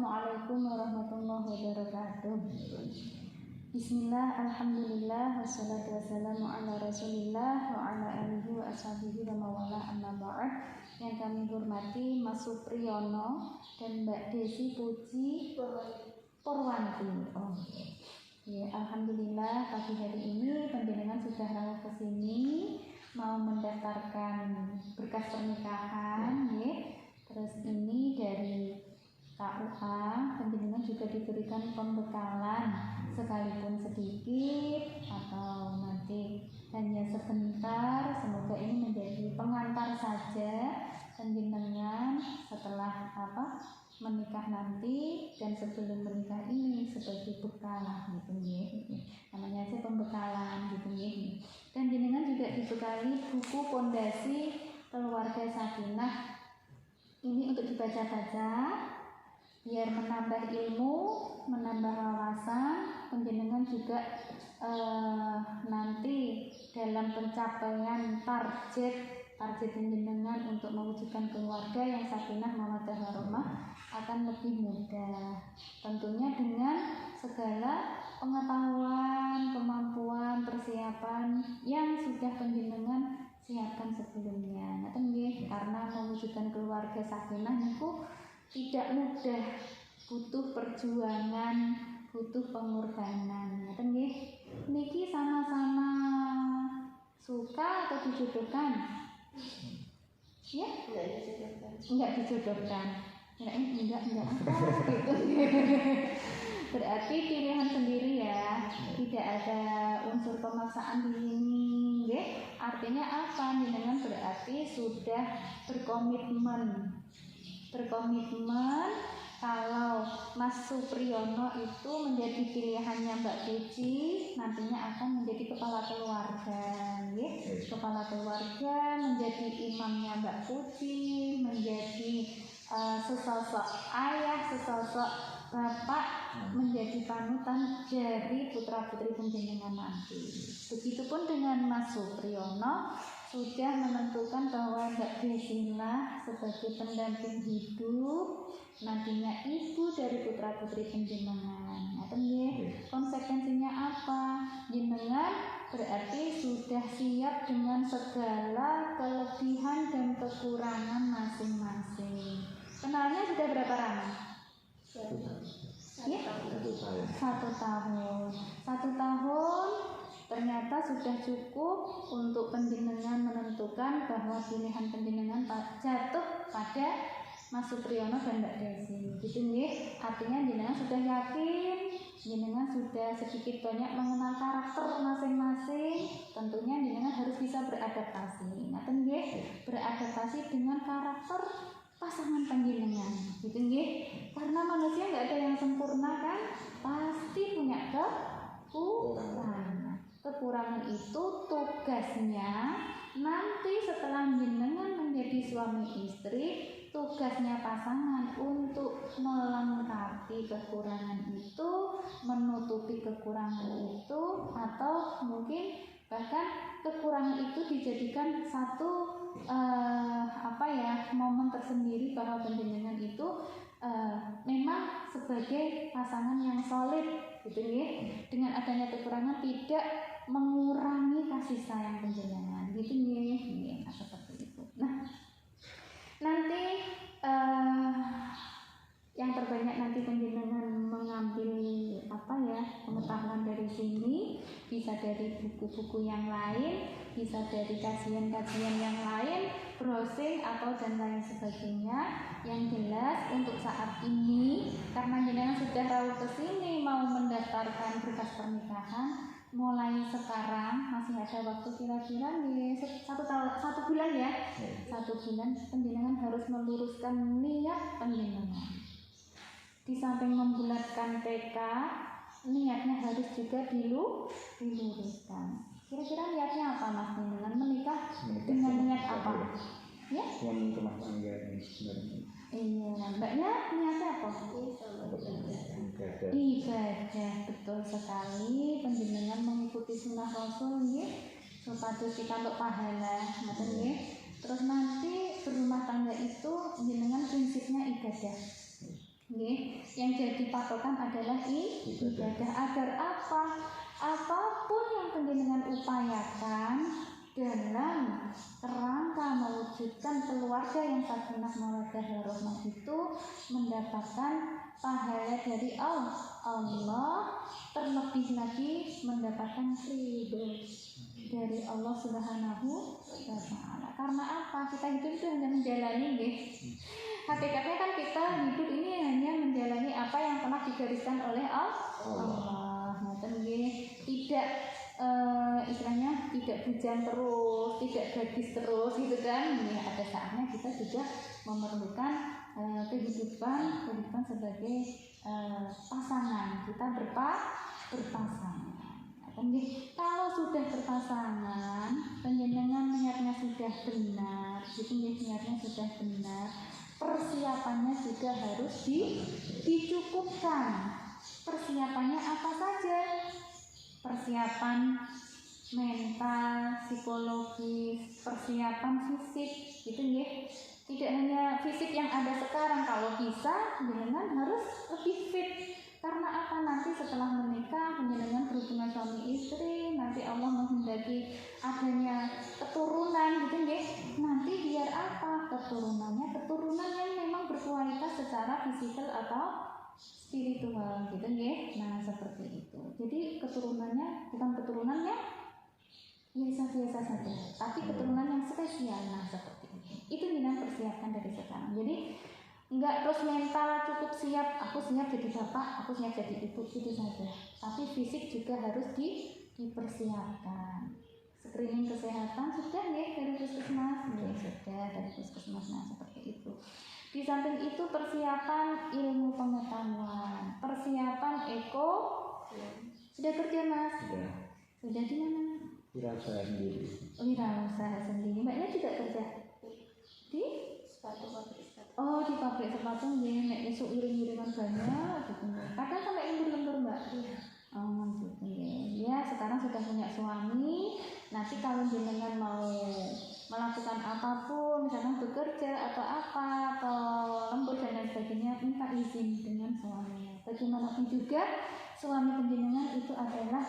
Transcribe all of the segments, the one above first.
Assalamualaikum warahmatullahi wabarakatuh. Bismillah, alhamdulillah, wassalatu wassalamu ala rasulillah wa ala alihi wa ashabihi wa mawala amma ba'd. Yang kami hormati Mas Supriyono dan Mbak Desi Puji Purwanti. Ya, alhamdulillah pagi hari ini panjenengan sudah rawuh ke sini mau mendaftarkan berkas pernikahan, ya. Terus ini dari KUA panjenengan juga diberikan pembekalan sekalipun sedikit atau nanti hanya sebentar. Semoga ini menjadi pengantar saja panjenengan setelah menikah nanti dan sebelum menikah ini sebagai bekal gitu ya. Namanya aja pembekalan gitu ya. Dan jenengan juga dibekali buku Pondasi Keluarga Sakinah. Ini untuk dibaca-baca biar menambah ilmu, menambah wawasan. Penjenengan juga nanti dalam pencapaian target penjenengan untuk mewujudkan keluarga yang sakinah mawaddah warahmah akan lebih mudah. Tentunya dengan segala pengetahuan, kemampuan, persiapan yang sudah penjenengan siapkan sebelumnya. Ngaten nggih, karena mewujudkan keluarga sakinah niku tidak mudah, butuh perjuangan, butuh pengorbanan. Ngaten nggih. Niki sama-sama suka atau dijodohkan? Ya? Enggak dijodohkan. Enggak apa gitu. Berarti pilihan sendiri ya, tidak ada unsur pemaksaan di sini, nggih. Artinya apa? Jenengan berarti sudah berkomitmen kalau Mas Supriyono itu menjadi pilihannya Mbak Puji, nantinya akan menjadi kepala keluarga, nggih. Kepala keluarga, menjadi imamnya Mbak Puji, menjadi sesosok ayah, sesosok bapak, menjadi panutan dari putra-putri panjenengan nanti. Begitupun dengan Mas Supriyono sudah menentukan bahwa Mbak Desilah sebagai pendamping hidup, nantinya ibu dari putra-putri panjenengan. Ngaten nggih. Konsekuensinya apa? Jenengan berarti sudah siap dengan segala kelebihan dan kekurangan masing-masing. Kenalnya sudah berapa lama? Ya? 1 tahun. 1 tahun ternyata sudah cukup untuk panjenengan menentukan bahwa pilihan panjenengan jatuh pada Mas Supriyono dan Mbak Desi. Gitu nggih. Artinya jenengan sudah yakin, jenengan sudah sedikit banyak mengenal karakter masing-masing. Tentunya jenengan harus bisa beradaptasi. Ngaten nggih, beradaptasi dengan karakter pasangan panjenengan. Gitu nggih. Karena manusia enggak ada yang sempurna kan? Pasti punya kekurangan. Kekurangan itu tugasnya nanti setelah jenengan menjadi suami istri, tugasnya pasangan untuk melengkapi kekurangan itu, menutupi kekurangan itu, atau mungkin bahkan kekurangan itu dijadikan satu momen tersendiri bahwa panjenengan itu memang sebagai pasangan yang solid, gitu ya. Dengan adanya kekurangan tidak mengurangi kasih sayang panjenengan, gitu ya. Seperti itu. Nah, nanti yang terbanyak nanti panjenengan mengambil pengetahuan dari sini, bisa dari buku-buku yang lain, bisa dari kajian-kajian yang lain, browsing atau dan lain sebagainya. Yang jelas untuk saat ini karena jenengan sudah rawuh ke sini mau mendaftarkan berkas pernikahan, mulai sekarang masih ada waktu kira-kira nih 1 bulan ya. 1 bulan panjenengan harus meluruskan niat panjenengan. Di samping membulatkan tekad, niatnya harus juga diluruskan. Kira-kira niatnya apa Mas dengan menikah dengan niat apa? Ya? Yang rumah tangga yang sebenarnya. Iya, Mbaknya niatnya apa? Ibadah, betul sekali. Panjenengan mengikuti sunnah Rasul nggih, supados pikantuk pahala, ngoten nggih. Terus nanti berumah tangga itu jenengan prinsipnya ibadah. Yang jadi patokan adalah ibadah. Agar apa? Apapun yang panjenengan upayakan dalam kerangka mewujudkan keluarga yang sakinah mawaddah warahmah itu mendapatkan pahala dari Allah, terlebih lagi mendapatkan ridho dari Allah Subhanahu wa Ta'ala. Karena apa? Kita hidup itu hanya menjalani, hakikatnya kan kita hidup ini hanya menjalani apa yang telah digariskan oleh Allah. Tidak istilahnya tidak bujang terus, tidak gadis terus gitu kan. Ada saatnya kita juga memerlukan kehidupan sebagai pasangan. Kita berpasangan. Kalau sudah berpasangan, penjenengan niatnya sudah benar, niatnya sudah benar, persiapannya juga harus dicukupkan. Persiapannya apa saja? Persiapan mental, psikologis, persiapan fisik, gitu ya. Tidak hanya fisik yang ada sekarang, kalau bisa penjenengan harus lebih fit. Karena apa? Nanti setelah menikah, penjenengan berhubungan suami istri, nanti Allah menghendaki adanya keturunan, gitu ya. Nanti biar apa? Keturunan yang memang berkualitas secara fisikal atau spiritual, gitu ya. Nah, seperti itu. Jadi keturunannya bukan keturunannya biasa-biasa saja, tapi keturunan yang spesial. Nah, seperti itu. Itu yang persiapkan dari sekarang. Jadi enggak terus mental cukup siap, aku siap jadi bapak, aku siap jadi ibu, itu saja. Tapi fisik juga harus dipersiapkan. Screening kesehatan sudah ya dari puskesmas, sudah dari puskesmas. Nah, seperti itu. Di samping itu persiapan ilmu pengetahuan, persiapan sudah kerja Mas? Sudah di mana? Wirausaha sendiri. Wirausaha sendiri. Mbaknya tidak kerja di sepatu pabrik. Oh, di pabrik sepatu ya, nek esuk iring-iringan banyak gitu. Kadang sampai lembur-lembur Mbak. Oh, gitu ya. Ya, sekarang sudah punya suami. Nanti kalau jenengan mau melakukan apapun, misalkan bekerja atau apa, atau lembur dan lain sebagainya, minta izin dengan suaminya. Bagaimanapun juga, suami penjenengan itu adalah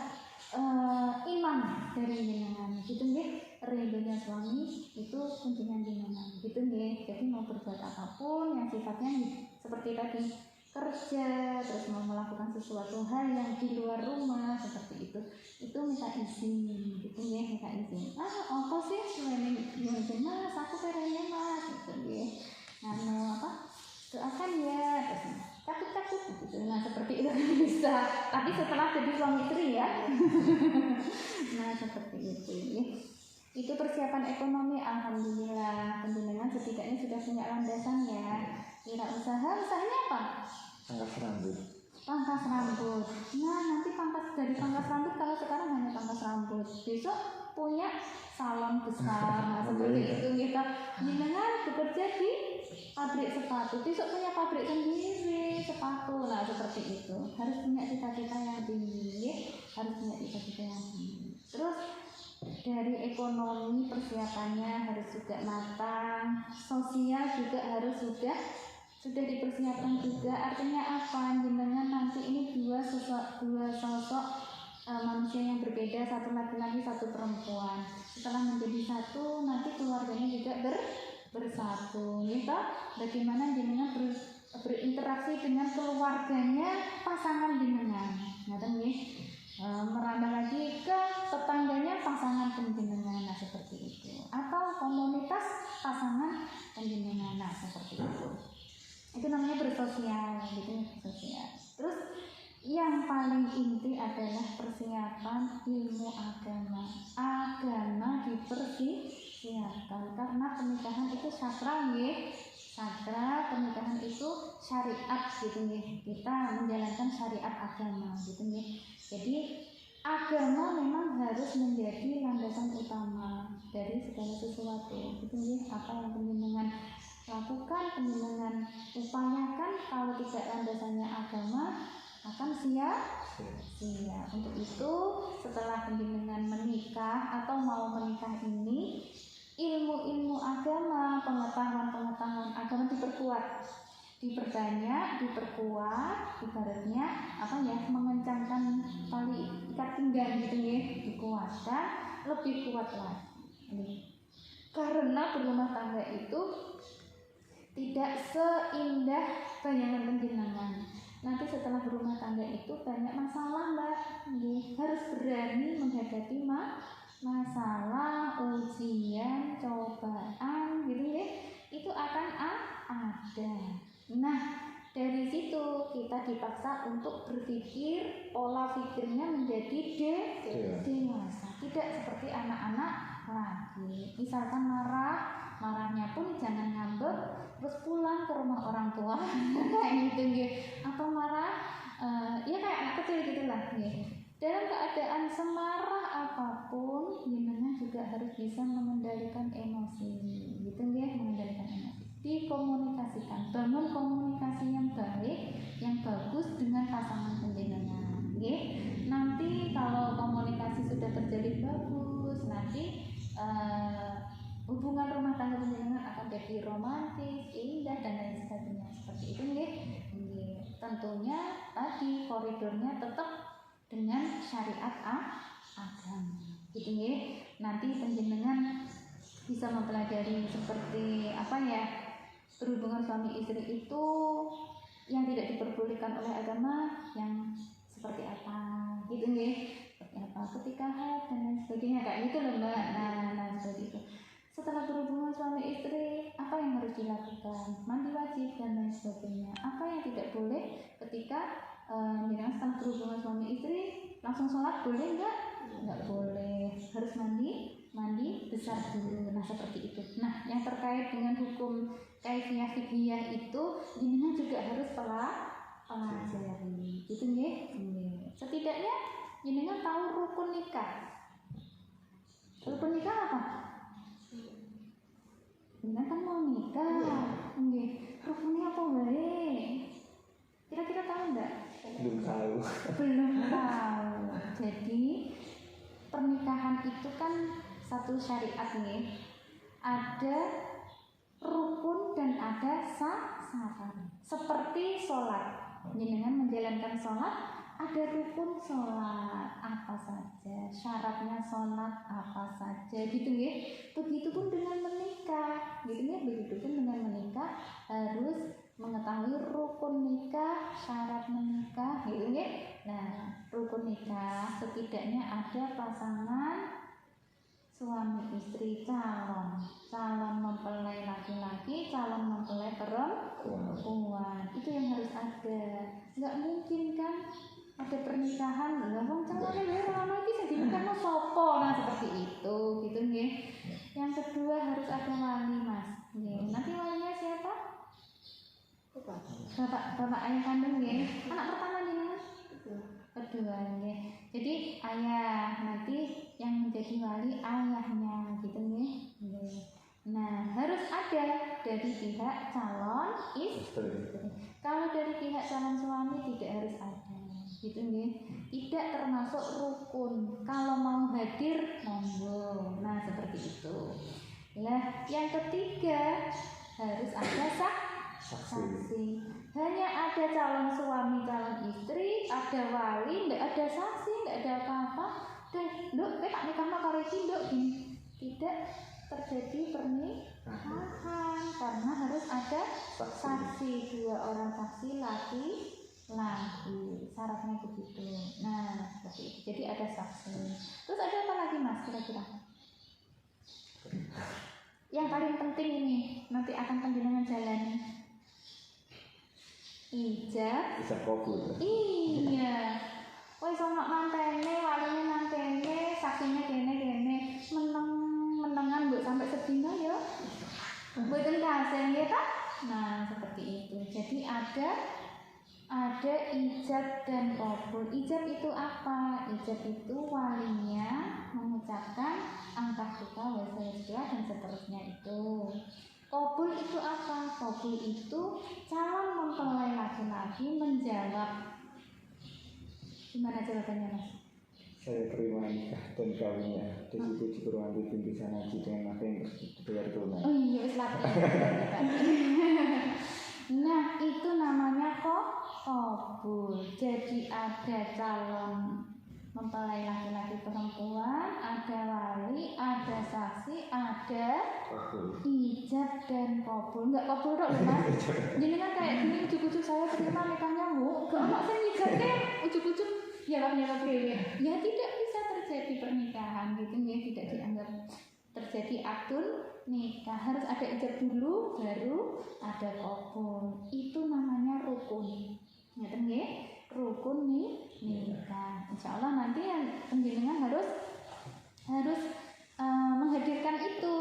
imam dari jenengan, gitu ya. Ridhonya suami itu kunjungan jenengan, gitu ya. Jadi mau berbuat apapun yang sifatnya seperti tadi, kerja, terus mau melakukan sesuatu hal yang di luar rumah seperti itu minta izin, gitu ya, minta izin. Apa sih selain Mas, aku pengennya Mas, gitu ya. Doakan ya, takut gitu. Nah, seperti itu bisa. Tapi setelah jadi suami istri ya. Nah, seperti itu ya. Itu persiapan ekonomi, alhamdulillah penjenengan setidaknya sudah punya landasan ya. Usahanya apa? Pangkas rambut. Nah, nanti dari pangkas rambut, kalau sekarang hanya pangkas rambut, besok punya salon besar. Nah, seperti itu kita jenengan bekerja di pabrik sepatu, besok punya pabrik sendiri sepatu. Nah, seperti itu. Harus punya cita-cita yang tinggi, Terus dari ekonomi persiapannya harus juga matang, sosial juga harus sudah dipersiapkan juga. Artinya apa? Jenengan nanti ini dua sosok manusia yang berbeda, satu laki-laki satu perempuan. Setelah menjadi satu, nanti keluarganya juga bersatu, gitu. Bagaimana jenengan berinteraksi dengan keluarganya pasangan jenengan, merambah lagi ke tetangganya pasangan penjenengan, nah seperti itu, atau komunitas pasangan penjenengan, nah seperti itu. Itu namanya bersosial, gitu, bersosial. Terus yang paling inti adalah persiapan ilmu agama. Agama dipersiapkan karena pernikahan itu sakral, sakral, pernikahan itu syariat, gitu nih. Kita menjalankan syariat agama, gitu nih. Jadi agama memang harus menjadi landasan utama dari segala sesuatu, gitu nih. Apa yang penjenengan lakukan, penjenengan upayakan, kalau tidak landasannya agama akan sia-sia. Untuk itu setelah penjenengan menikah atau mau menikah ini, ilmu-ilmu agama, pengetahuan agama diperkuat. diperbanyak, diperkuat, ibaratnya apa ya, mengencangkan tali ikat pinggang gitu ya, dikuatkan, lebih kuat lagi. Karena berumah tangga itu tidak seindah bayangan penjenengan. Nanti setelah berumah tangga itu banyak masalah mbak, harus berani menghadapi masalah, ujian, cobaan gitu ya, itu akan ada. Nah dari situ kita dipaksa untuk berpikir, pola pikirnya menjadi dewasa, tidak seperti anak-anak lagi. Misalkan marahnya pun jangan ngambek terus pulang ke rumah orang tua kayak gitu ya, atau marah ya kayak anak kecil gitulah ya. Dalam keadaan semarah apapun, jenengan juga harus bisa mengendalikan emosi gitu ya, mengendalikan emosi, dikomunikasikan, bangun komunikasi yang baik, yang bagus dengan pasangan penjenengan ya. Nanti kalau komunikasi sudah terjadi bagus, nanti hubungan rumah tangga penjenengan akan jadi romantis, indah dan lain sebagainya seperti itu nggih. Tentunya tadi koridornya tetap dengan syariat agama gitu nggih. Nanti penjenengan bisa mempelajari seperti apa ya, berhubungan suami istri itu yang tidak diperbolehkan oleh agama yang seperti apa gitu nggih, seperti apa ketika haid dan lain sebagainya kayak gitu loh mbak. Nah seperti itu. Setelah berhubungan suami istri, apa yang harus dilakukan? Mandi wajib dan lain sebagainya. Apa yang tidak boleh ketika setelah berhubungan suami istri langsung sholat boleh nggak? Nggak boleh. Harus mandi besar dulu. Nah seperti itu. Nah yang terkait dengan hukum kaifiyah fiqhiyah itu, jenengan juga harus pelajari. Gitu nggih? Setidaknya jenengan tahu rukun nikah. Rukun nikah apa? Jenengan kan mau nikah, rukunnya apa baik? Kira-kira tahu enggak? Belum tahu. Jadi pernikahan itu kan satu syariat nih. Ada rukun dan ada syarat. Seperti sholat, jenengan menjalankan sholat, ada rukun sholat apa saja, syaratnya sholat apa saja gitu ya. Begitupun dengan menikah gitu ya, begitupun dengan menikah harus mengetahui rukun nikah, syarat menikah gitu ya. Nah rukun nikah setidaknya ada pasangan suami istri, calon mempelai laki-laki, calon mempelai perempuan, itu yang harus ada. Nggak mungkin kan ada pernikahan wong calonnya lama iki sing dinikahno sapa, nah seperti itu gitu nggih. Yang kedua harus ada wali mas nggih. Nanti walinya siapa? Bapak ayah kandung nggih. Anak pertama jenengan? Kedua nggih. Jadi ayah, nanti yang menjadi wali ayahnya gitu nggih. Nah, harus ada dari pihak calon istri. Kalau dari pihak calon suami tidak harus ada. Gitu nggih. Tidak termasuk rukun. Kalau mau hadir monggo. Nah, seperti itu. Nah, yang ketiga harus ada saksi. Hanya ada calon suami, calon istri, ada wali, tidak ada saksi, tidak ada apa-apa. Dan nduk tak nikahno karo iki nduk, tidak terjadi pernikahan karena harus ada saksi, 2 orang saksi laki. Syaratnya begitu. Nah, seperti itu. Jadi ada saksi. Terus ada apa lagi mas kira-kira? Yang paling penting ini nanti akan panjenengan jalani. Ijab kabul. Iya. Wis ana mantene, waline nang kene, saksinya kene. Menengan mbok sampai sedina ya. Mboten kasen ya ta? Nah, seperti itu. Jadi ada ijab dan kabul. Ijab itu apa? Ijab itu walinya mengucapkan angkah kita wasila dan seterusnya itu. Kabul itu apa? Kabul itu calon mempelai laki-laki menjawab. Gimana jawabannya mas? Saya terima nikah dan kawinnya. Di situ dikurangi bingkisan haji dengan apa yang dibayar tunai. Oh iya, wis latihan. Nah, itu namanya qabul. Jadi ada calon mempelai laki-laki perempuan, ada wali, ada saksi, ada ijab dan qabul. Enggak qabul dok loh mas. Jadi kan kayak gini ujuk-ujuk saya terima nikahnya bu. Gak mau saya ijabnya ujuk-ujuk ya ya tidak bisa terjadi pernikahan gitu ya, tidak dianggap terjadi akdun nikah. Harus ada ijab dulu baru ada qabul. Itu namanya rukun. Ngerti nggih? Rukun nikah. Insyaallah nanti yang penjenengan harus menghadirkan itu.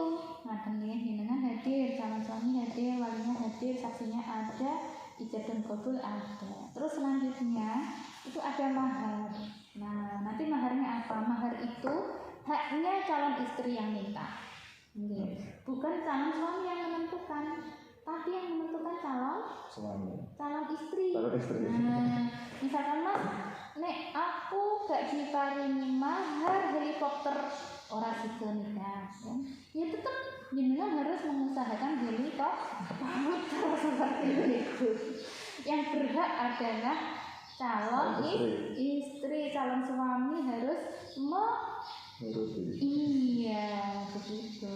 Ngerti nggih? Jenengan hadir, calon suami hadir, walinya hadir, saksinya ada, ijab dan qabul ada. Terus selanjutnya itu ada mahar. Nah, nanti maharnya apa? Mahar itu haknya calon istri yang minta. Bukan calon suami yang menentukan, tapi yang menentukan calon istri. Nah, misalkan mas, nek aku gak diparingi mahar helikopter ora sida nikah, ya tetap jenengan harus mengusahakan helikopter seperti itu. Yang berhak adalah calon istri, calon suami harus iya begitu.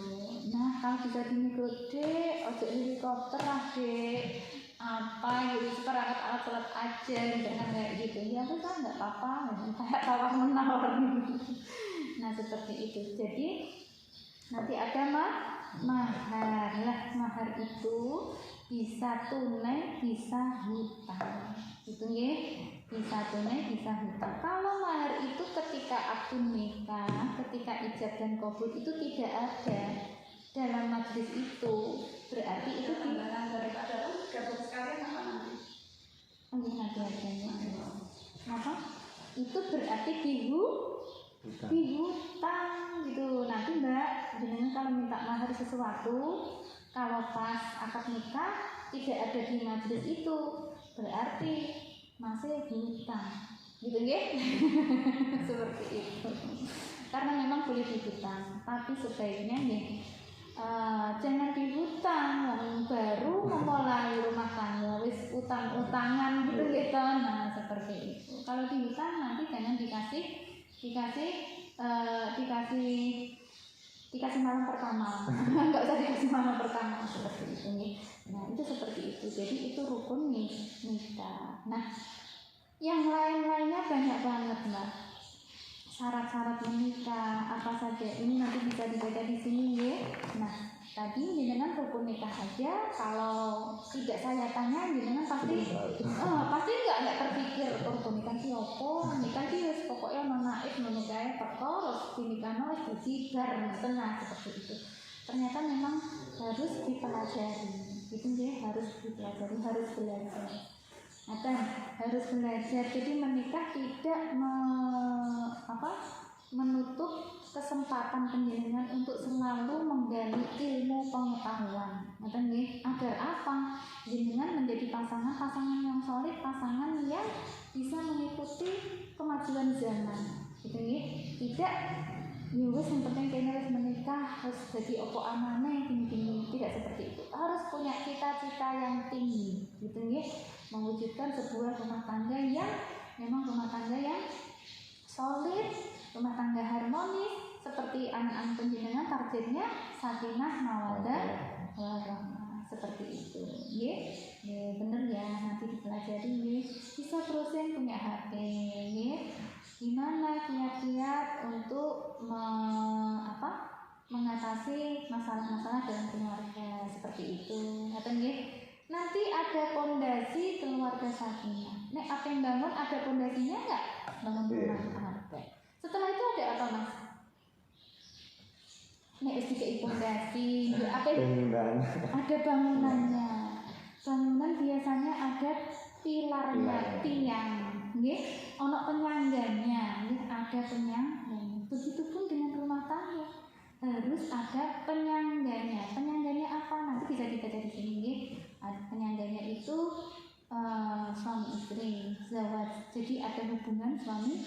Nah kalau bisa gini gede, ojo helikopter lah dek, apa gitu, seperangkat alat sholat aja, jangan kayak gitu. Ya aku kan nggak apa-apa, kayak tawar menawar. Nah seperti itu. Jadi nanti ada mahar lah. Mahar itu bisa tunai, bisa hutang. Itu ya, bisa tunai, bisa hutang. Kalau mahar itu ketika akad nikah, ketika ijab dan qabul itu tidak ada dalam majlis itu, berarti itu timbalan daripada gabung sekalian apa nanti? Nanti adanya. Apa? Itu berarti dihutang gitu. Nanti mbak, jenengan kalau minta mahar sesuatu, kalau pas akad nikah tidak ada di majlis itu, berarti masih hutang, gitu nggih? Seperti itu. Karena memang boleh dihutang, tapi sebaiknya nih jangan dihutang, baru memulai rumah tangga wis utang-utangan gitu gitu. Nah seperti itu. Kalau dihutang nanti jangan dikasih malam pertama. Enggak usah dikasih malam pertama seperti itu nih. Nah itu seperti itu. Jadi itu rukun nikah. Nah yang lain-lainnya banyak banget mbak. Syarat-syarat menikah apa saja ini nanti bisa dibaca di sini ya. Nah tadi jenengan rukun nikah aja, kalau tidak saya tanya jenengan pasti nggak terpikir rukun nikah ki opo, nikah ki wis pokoknya menaik menikahi perkara dinikahno wis dijibar tengah seperti itu. Ternyata memang harus dipelajari, itu dia harus dipelajari, harus belajar. Harus belajar. Jadi menikah tidak menutup kesempatan penjenengan untuk selalu menggali ilmu pengetahuan. Agar apa? Jenengan menjadi pasangan yang solid, pasangan yang bisa mengikuti kemajuan zaman. Gitu nggih. Tidak wis yang penting kayaknya harus menikah, harus jadi opo amane gini-gini. Tidak seperti itu. Harus punya cita-cita yang tinggi. Gitu nggih. Mewujudkan sebuah rumah tangga yang memang rumah tangga yang solid, rumah tangga harmonis, seperti anak-anak penjenengan targetnya sakinah mawaddah warahmah, seperti itu. Ya, bener ya, nanti dipelajari ya. Bisa browsing punya HP ya. Gimana kiat-kiat untuk mengatasi masalah-masalah dalam keluarga seperti itu. Nanti ada pondasi keluarga sakinah. Nek apa yang bangun ada pondasinya enggak? Bangun rumah ada. Setelah itu ada apa mas? Nek wis dikei pondasi, apa? Ada bangunannya. Bangunan biasanya ada pilarnya, tiang, nggih. Ono penyangganya, nggih, ada penyangganya. Begitupun dengan rumah tangga. Harus ada penyangganya. Penyangganya apa? Nanti bisa dibaca di sini, nggih. Penyangganya itu suami istri, zawaj zawaj. Jadi ada hubungan suami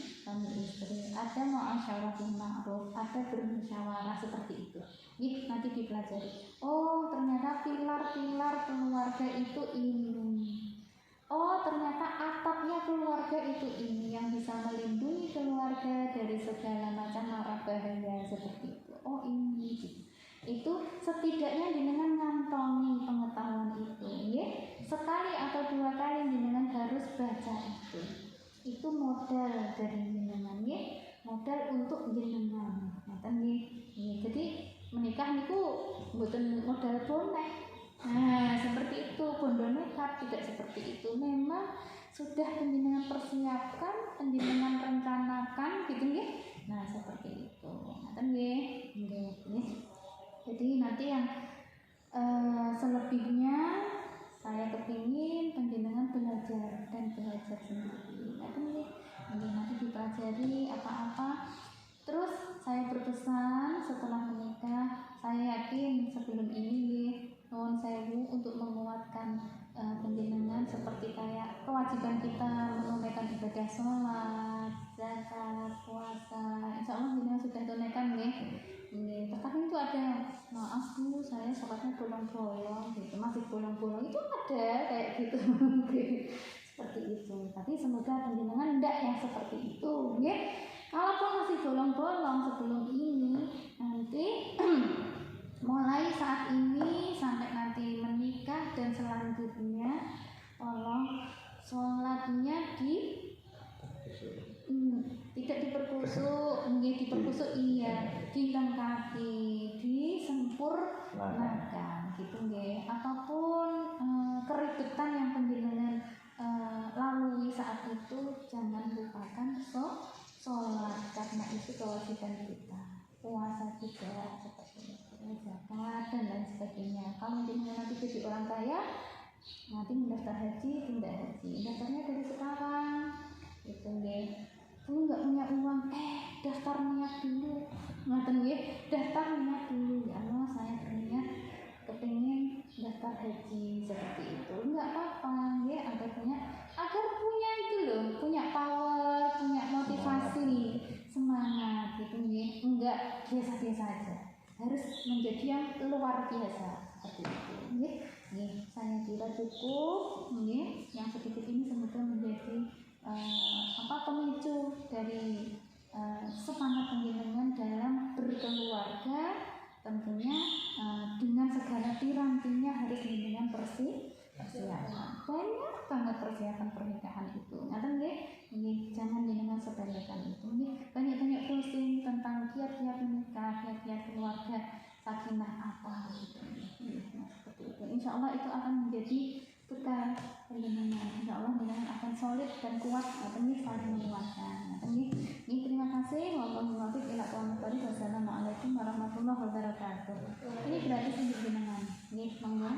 istri, ada muasyarah bil ma'ruf, ada bermusyawarah seperti itu. Nih nanti dipelajari. Oh ternyata pilar-pilar keluarga itu ini. Oh ternyata atapnya keluarga itu ini yang bisa melindungi keluarga dari segala macam mara bahaya seperti itu. Oh ini gitu. Itu setidaknya jenengan ngantongi pengetahuan itu ya. Sekali atau 2 kali jenengan harus baca itu modal dari jenengan ya, modal untuk jenengan ngoten nggih. Jadi menikah niku mboten modal bonek. Nah seperti itu, bondo nekat tidak seperti itu, memang sudah penjenengan persiapkan, penjenengan rencanakan gitu nggih. Nah seperti itu ngoten nggih. Jadi nanti yang selebihnya saya kepingin penjenengan belajar dan belajar sendiri. Nanti dipelajari apa-apa. Terus saya berpesan setelah menikah, saya yakin sebelum ini nuwun sewu untuk menguatkan penjenengan seperti kayak kewajiban kita menunaikan ibadah sholat, zakat, puasa. Insya Allah jenengan sudah tunaikan nggih. Terkadang itu ada, maaf Bu, saya sholatnya bolong-bolong gitu, masih bolong-bolong, itu ada kayak gitu. Seperti itu. Tapi semoga penjenengan enggak yang seperti itu ya. Kalaupun masih bolong-bolong sebelum ini, nanti mulai saat ini sampai nanti menikah dan selanjutnya, tolong sholatnya tidak diperkusuk, diperkusuk iya, dilengkapi, disempurnakan gitu nggih. Apapun keribetan yang penjenengan lalui saat itu, jangan lupakan sholat karena itu kewajiban kita. Puasa juga seperti itu, zakat dan lain sebagainya. Kalau jenengan nanti jadi orang kaya, nanti mendaftar haji, tidak haji, daftarnya dari sekarang itu nggih. Lu nggak punya uang, daftar niat dulu, ngoten nggih, daftar niat dulu. Ya Allah, saya kepingin daftar haji seperti itu. Enggak apa-apa, ya, agar punya itu loh, punya power, punya motivasi, semangat gitu nggih. Enggak biasa-biasa aja. Harus menjadi yang luar biasa seperti itu, nggih. Nggih, saya kira cukup, nggih. Yang sedikit ini semoga menjadi pemicu dari semangat penjenengan dalam berkeluarga, tentunya dengan segala tirantinya harus dengan persiapan. Banyak banget persiapan pernikahan itu. Ngaten nggih? Nggih, jangan jenengan sepelekan itu. Nggih, banyak-banyak posting tentang kiat-kiat menikah, kiat-kiat keluarga, sakinah apa gitu. Nah, seperti itu. Insya Allah itu akan menjadi bekal penjenengan. Insya Allah jenengan akan solid dan kuat. Ngaten saling menguatkan. Ngaten nggih. Nggih, terima kasih. Wallahu muwaffiq ila aqwamit thoriq. Wassalamualaikum warahmatullahi wabarakatuh. Ini gratis untuk jenengan. Nggih, monggo.